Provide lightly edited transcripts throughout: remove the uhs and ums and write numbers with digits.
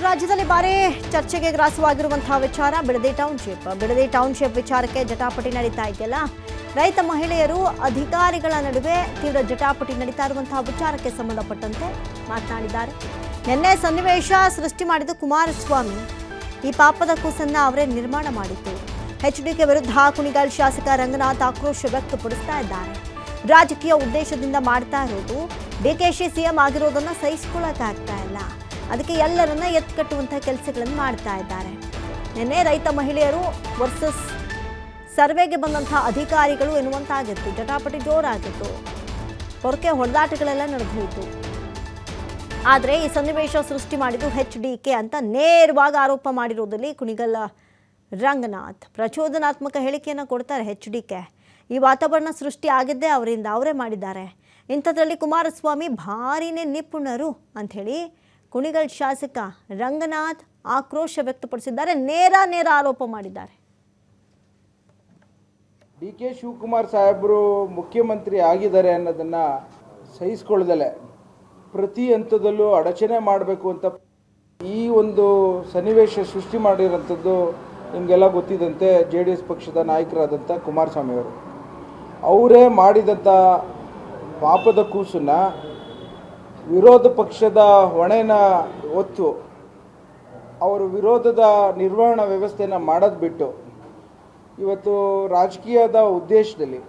ರಾಜ್ಯದಲ್ಲಿ ಭಾರಿ ಚರ್ಚೆಗೆ ಗ್ರಾಸವಾಗಿರುವಂತಹ ವಿಚಾರ ಬಿಡದಿ ಟೌನ್ಶಿಪ್ ವಿಚಾರಕ್ಕೆ ಜಟಾಪಟಿ ನಡೀತಾ ಇದೆಯಲ್ಲ. ರೈತ ಮಹಿಳೆಯರು ಅಧಿಕಾರಿಗಳ ನಡುವೆ ತೀವ್ರ ಜಟಾಪಟಿ ನಡೀತಾ ಇರುವಂತಹ ವಿಚಾರಕ್ಕೆ ಸಂಬಂಧಪಟ್ಟಂತೆ ಮಾತನಾಡಿದ್ದಾರೆ. ನಿನ್ನೆ ಸನ್ನಿವೇಶ ಸೃಷ್ಟಿ ಮಾಡಿದ ಕುಮಾರಸ್ವಾಮಿ ಈ ಪಾಪದ ಕೂಸನ್ನ ಅವರೇ ನಿರ್ಮಾಣ ಮಾಡಿತ್ತು. ಎಚ್ಡಿಕೆ ವಿರುದ್ಧ ಕುಣಿಗಲ್ ಶಾಸಕ ರಂಗನಾಥ್ ಆಕ್ರೋಶ ವ್ಯಕ್ತಪಡಿಸ್ತಾ ಇದ್ದಾರೆ. ರಾಜಕೀಯ ಉದ್ದೇಶದಿಂದ ಮಾಡ್ತಾ ಇರೋದು, ಡಿಕೆಶಿ ಸಿಎಂ ಆಗಿರೋದನ್ನ ಸಹಿಸಿಕೊಳ್ಳಕ್ಕಾಗ್ತಾ ಇಲ್ಲ, ಅದಕ್ಕೆ ಎಲ್ಲರನ್ನ ಎತ್ಕಟ್ಟುವಂಥ ಕೆಲಸಗಳನ್ನು ಮಾಡ್ತಾ ಇದ್ದಾರೆ. ನಿನ್ನೆ ರೈತ ಮಹಿಳೆಯರು ವರ್ಸಸ್ ಸರ್ವೆಗೆ ಬಂದಂಥ ಅಧಿಕಾರಿಗಳು ಎನ್ನುವಂತಾಗಿತ್ತು. ಜಟಾಪಟಿ ಜೋರಾಗಿತ್ತು, ಪೊರಕೆ ಹೊಡೆದಾಟಗಳೆಲ್ಲ ನಡೆದೋಯಿತು. ಆದರೆ ಈ ಸನ್ನಿವೇಶ ಸೃಷ್ಟಿ ಮಾಡಿದ್ದು ಎಚ್ಡಿಕೆ ಅಂತ ನೇರವಾಗಿ ಆರೋಪ ಮಾಡಿರೋದಲ್ಲಿ ಕುಣಿಗಲ್ ರಂಗನಾಥ್ ಪ್ರಚೋದನಾತ್ಮಕ ಹೇಳಿಕೆಯನ್ನು ಕೊಡ್ತಾರೆ. ಎಚ್ಡಿಕೆ ಈ ವಾತಾವರಣ ಸೃಷ್ಟಿ ಆಗಿದ್ದೇ ಅವರಿಂದ, ಅವರೇ ಮಾಡಿದ್ದಾರೆ. ಇಂಥದ್ರಲ್ಲಿ ಕುಮಾರಸ್ವಾಮಿ ಭಾರಿನೇ ನಿಪುಣರು ಅಂಥೇಳಿ ಕುಣಿಗಲ್ ಶಾಸಕ ರಂಗನಾಥ್ ಆಕ್ರೋಶ ವ್ಯಕ್ತಪಡಿಸಿದ್ದಾರೆ. ನೇರ ಆರೋಪ ಮಾಡಿದ್ದಾರೆ. ಡಿಕೆ ಶಿವಕುಮಾರ್ ಸಾಹೇಬರು ಮುಖ್ಯಮಂತ್ರಿ ಆಗಿದ್ದಾರೆ ಅನ್ನೋದನ್ನು ಸಹಿಸ್ಕೊಳ್ಳದಲೆ ಪ್ರತಿ ಹಂತದಲ್ಲೂ ಅಡಚಣೆ ಮಾಡಬೇಕು ಅಂತ ಈ ಒಂದು ಸನ್ನಿವೇಶ ಸೃಷ್ಟಿ ಮಾಡಿರೋಂಥದ್ದು ನಿಮಗೆಲ್ಲ ಗೊತ್ತಿದ್ದಂತೆ JDS ಪಕ್ಷದ ನಾಯಕರಾದಂಥ ಕುಮಾರಸ್ವಾಮಿಯವರು ಅವರೇ ಮಾಡಿದಂಥ ಪಾಪದ ಕೂಸನ್ನು ವಿರೋಧ ಪಕ್ಷದ ಹೊಣೆನ ಹೊತ್ತು ಅವರು ವಿರೋಧದ ನಿರ್ವಹಣಾ ವ್ಯವಸ್ಥೆಯನ್ನು ಮಾಡೋದು ಬಿಟ್ಟು ಇವತ್ತು ರಾಜಕೀಯದ ಉದ್ದೇಶದಲ್ಲಿ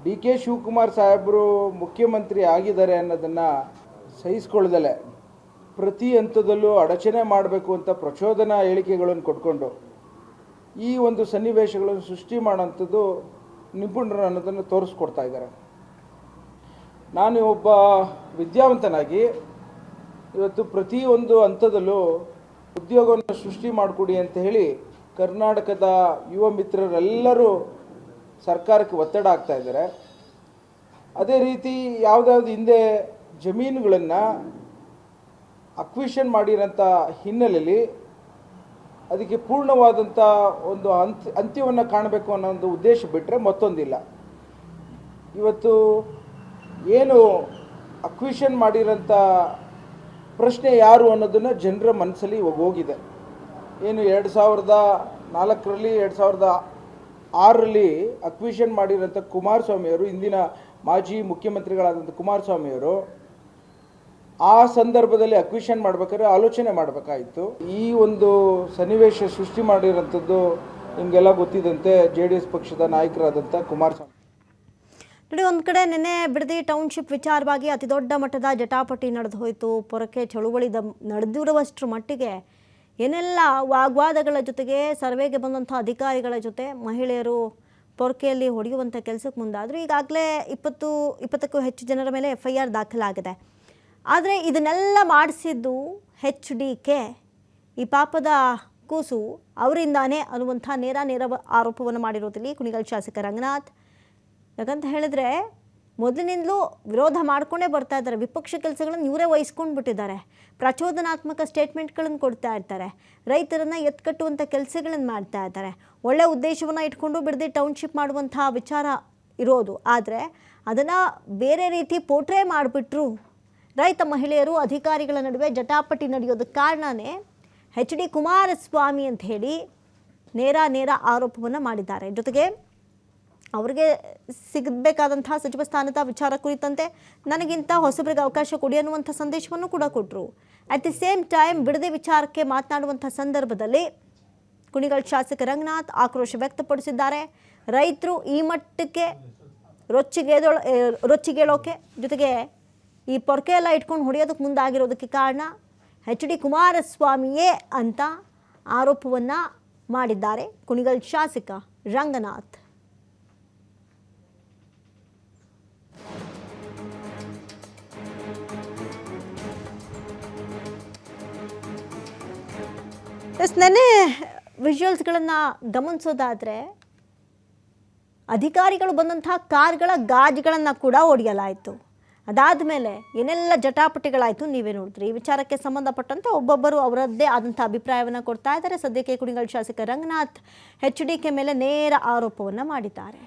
ಡಿಕೆ ಶಿವಕುಮಾರ್ ಸಾಹೇಬರು ಮುಖ್ಯಮಂತ್ರಿ ಆಗಿದ್ದಾರೆ ಅನ್ನೋದನ್ನು ಸಹಿಸ್ಕೊಳ್ಳದಲೆ ಪ್ರತಿ ಹಂತದಲ್ಲೂ ಅಡಚಣೆ ಮಾಡಬೇಕು ಅಂತ ಪ್ರಚೋದನಾ ಹೇಳಿಕೆಗಳನ್ನು ಕೊಟ್ಕೊಂಡು ಈ ಒಂದು ಸನ್ನಿವೇಶಗಳನ್ನು ಸೃಷ್ಟಿ ಮಾಡೋಂಥದ್ದು ನಿಪುಣರು ಅನ್ನೋದನ್ನು ತೋರಿಸ್ಕೊಡ್ತಾ ಇದ್ದಾರೆ. ನಾನು ಒಬ್ಬ ವಿದ್ಯಾವಂತನಾಗಿ ಇವತ್ತು ಪ್ರತಿಯೊಂದು ಹಂತದಲ್ಲೂ ಉದ್ಯೋಗವನ್ನು ಸೃಷ್ಟಿ ಮಾಡಿಕೊಡಿ ಅಂತ ಹೇಳಿ ಕರ್ನಾಟಕದ ಯುವ ಮಿತ್ರರೆಲ್ಲರೂ ಸರ್ಕಾರಕ್ಕೆ ಒತ್ತಡ ಆಗ್ತಾ ಇದ್ದಾರೆ. ಅದೇ ರೀತಿ ಯಾವುದಾದ್ರು ಹಿಂದೆ ಜಮೀನುಗಳನ್ನು ಅಕ್ವಿಷನ್ ಮಾಡಿರೋಂಥ ಹಿನ್ನೆಲೆಯಲ್ಲಿ ಅದಕ್ಕೆ ಪೂರ್ಣವಾದಂಥ ಒಂದು ಅಂತ್ಯವನ್ನು ಕಾಣಬೇಕು ಅನ್ನೋ ಒಂದು ಉದ್ದೇಶ ಬಿಟ್ಟರೆ ಮತ್ತೊಂದಿಲ್ಲ. ಇವತ್ತು ಏನು ಅಕ್ವಿಷನ್ ಮಾಡಿರೋಂಥ ಪ್ರಶ್ನೆ ಯಾರು ಅನ್ನೋದನ್ನು ಜನರ ಮನಸ್ಸಲ್ಲಿ ಇವಾಗ ಹೋಗಿದೆ. ಏನು 2004ರಲ್ಲಿ 2006ರಲ್ಲಿ ಅಕ್ವಿಷನ್ ಮಾಡಿರೋಂಥ ಕುಮಾರಸ್ವಾಮಿಯವರು, ಇಂದಿನ ಮಾಜಿ ಮುಖ್ಯಮಂತ್ರಿಗಳಾದಂಥ ಕುಮಾರಸ್ವಾಮಿಯವರು ಆ ಸಂದರ್ಭದಲ್ಲಿ ಅಕ್ವಿಷನ್ ಮಾಡ್ಬೇಕಾದ್ರೆ ಆಲೋಚನೆ ಮಾಡಬೇಕಾಯಿತು. ಈ ಒಂದು ಸನ್ನಿವೇಶ ಸೃಷ್ಟಿ ಮಾಡಿರೋಂಥದ್ದು ನಿಮಗೆಲ್ಲ ಗೊತ್ತಿದ್ದಂತೆ JDS ಪಕ್ಷದ ನಾಯಕರಾದಂಥ ಕುಮಾರಸ್ವಾಮಿ. ನೋಡಿ, ಒಂದು ಕಡೆ ನಿನ್ನೆ ಬಿಡದಿ ಟೌನ್ಶಿಪ್ ವಿಚಾರವಾಗಿ ಅತಿ ದೊಡ್ಡ ಮಟ್ಟದ ಜಟಾಪಟಿ ನಡೆದು ಹೋಯಿತು. ಪೊರಕೆ ಚಳುವಳಿ ನಡೆದಿರುವಷ್ಟರ ಮಟ್ಟಿಗೆ ಏನೆಲ್ಲ ವಾಗ್ವಾದಗಳ ಜೊತೆಗೆ ಸರ್ವೆಗೆ ಬಂದಂಥ ಅಧಿಕಾರಿಗಳ ಜೊತೆ ಮಹಿಳೆಯರು ಪೊರಕೆಯಲ್ಲಿ ಹೊಡೆಯುವಂಥ ಕೆಲಸಕ್ಕೆ ಮುಂದಾದರು. ಈಗಾಗಲೇ 20ಕ್ಕೂ ಹೆಚ್ಚು ಜನರ ಮೇಲೆ FIR ದಾಖಲಾಗಿದೆ. ಆದರೆ ಇದನ್ನೆಲ್ಲ ಮಾಡಿಸಿದ್ದು ಎಚ್ಡಿಕೆ, ಈ ಪಾಪದ ಕೂಸು ಅವರಿಂದಾನೇ ಅನ್ನುವಂಥ ನೇರ ಆರೋಪವನ್ನು ಮಾಡಿರೋದಿಲ್ಲಿ ಕುಣಿಗಲ್ ಶಾಸಕ ರಂಗನಾಥ್. ಯಾಕಂತ ಹೇಳಿದ್ರೆ ಮೊದಲಿನಿಂದಲೂ ವಿರೋಧ ಮಾಡಿಕೊಂಡೇ ಬರ್ತಾ ಇದ್ದಾರೆ. ವಿಪಕ್ಷ ಕೆಲಸಗಳನ್ನು ಇವರೇ ವಹಿಸ್ಕೊಂಡು ಬಿಟ್ಟಿದ್ದಾರೆ. ಪ್ರಚೋದನಾತ್ಮಕ ಸ್ಟೇಟ್ಮೆಂಟ್ಗಳನ್ನು ಕೊಡ್ತಾ ಇರ್ತಾರೆ. ರೈತರನ್ನು ಎತ್ಕಟ್ಟುವಂಥ ಕೆಲಸಗಳನ್ನು ಮಾಡ್ತಾ ಇದ್ದಾರೆ. ಒಳ್ಳೆಯ ಉದ್ದೇಶವನ್ನು ಇಟ್ಕೊಂಡು ಬಿಡದಿ ಟೌನ್ಶಿಪ್ ಮಾಡುವಂಥ ವಿಚಾರ ಇರೋದು. ಆದರೆ ಅದನ್ನು ಬೇರೆ ರೀತಿ ಪೋಟ್ರೆ ಮಾಡಿಬಿಟ್ರು. ರೈತ ಮಹಿಳೆಯರು ಅಧಿಕಾರಿಗಳ ನಡುವೆ ಜಟಾಪಟಿ ನಡೆಯೋದಕ್ಕೆ ಕಾರಣನೇ HD ಕುಮಾರಸ್ವಾಮಿ ಅಂತ ಹೇಳಿ ನೇರ ಆರೋಪವನ್ನು ಮಾಡಿದ್ದಾರೆ. ಜೊತೆಗೆ ಅವರಿಗೆ ಸಿಗಬೇಕಾದಂತಹ ಸಚಿವ ಸ್ಥಾನದ ವಿಚಾರ ಕುರಿತಂತೆ ನನಗಿಂತ ಹೊಸಬರಿಗೆ ಅವಕಾಶ ಕೊಡಿ ಅನ್ನುವಂಥ ಸಂದೇಶವನ್ನು ಕೂಡ ಕೊಟ್ಟರು. At the same time Bidadi ವಿಚಾರಕ್ಕೆ ಮಾತನಾಡುವಂಥ ಸಂದರ್ಭದಲ್ಲಿ ಕುಣಿಗಲ್ ಶಾಸಕ ರಂಗನಾಥ್ ಆಕ್ರೋಶ ವ್ಯಕ್ತಪಡಿಸಿದ್ದಾರೆ. ರೈತರು ಈ ಮಟ್ಟಕ್ಕೆ ರೊಚ್ಚಿಗೇಳೋಕೆ ಜೊತೆಗೆ ಈ ಪೊರಕೆ ಎಲ್ಲ ಇಟ್ಕೊಂಡು ಹೊಡೆಯೋದಕ್ಕೆ ಮುಂದಾಗಿರೋದಕ್ಕೆ ಕಾರಣ HD ಕುಮಾರಸ್ವಾಮಿಯೇ ಅಂತ ಆರೋಪವನ್ನು ಮಾಡಿದ್ದಾರೆ ಕುಣಿಗಲ್ ಶಾಸಕ ರಂಗನಾಥ್. ನೆನ್ನೆ ವಿಜುವಲ್ಸ್ಗಳನ್ನು ಗಮನಿಸೋದಾದರೆ ಅಧಿಕಾರಿಗಳು ಬಂದಂತಹ ಕಾರ್ಗಳ ಗಾಜುಗಳನ್ನು ಕೂಡ ಒಡೆಯಲಾಯಿತು. ಅದಾದ ಮೇಲೆ ಏನೆಲ್ಲ ಜಟಾಪಟಿಗಳಾಯಿತು ನೀವೇ ನೋಡಿದ್ರಿ. ಈ ವಿಚಾರಕ್ಕೆ ಸಂಬಂಧಪಟ್ಟಂತೆ ಒಬ್ಬೊಬ್ಬರು ಅವರದ್ದೇ ಆದಂಥ ಅಭಿಪ್ರಾಯವನ್ನು ಕೊಡ್ತಾ ಇದ್ದಾರೆ. ಸದ್ಯಕ್ಕೆ ಕುಣಿಗಲ್ ಶಾಸಕ ರಂಗನಾಥ್ HDK ಮೇಲೆ ನೇರ ಆರೋಪವನ್ನು ಮಾಡಿದ್ದಾರೆ.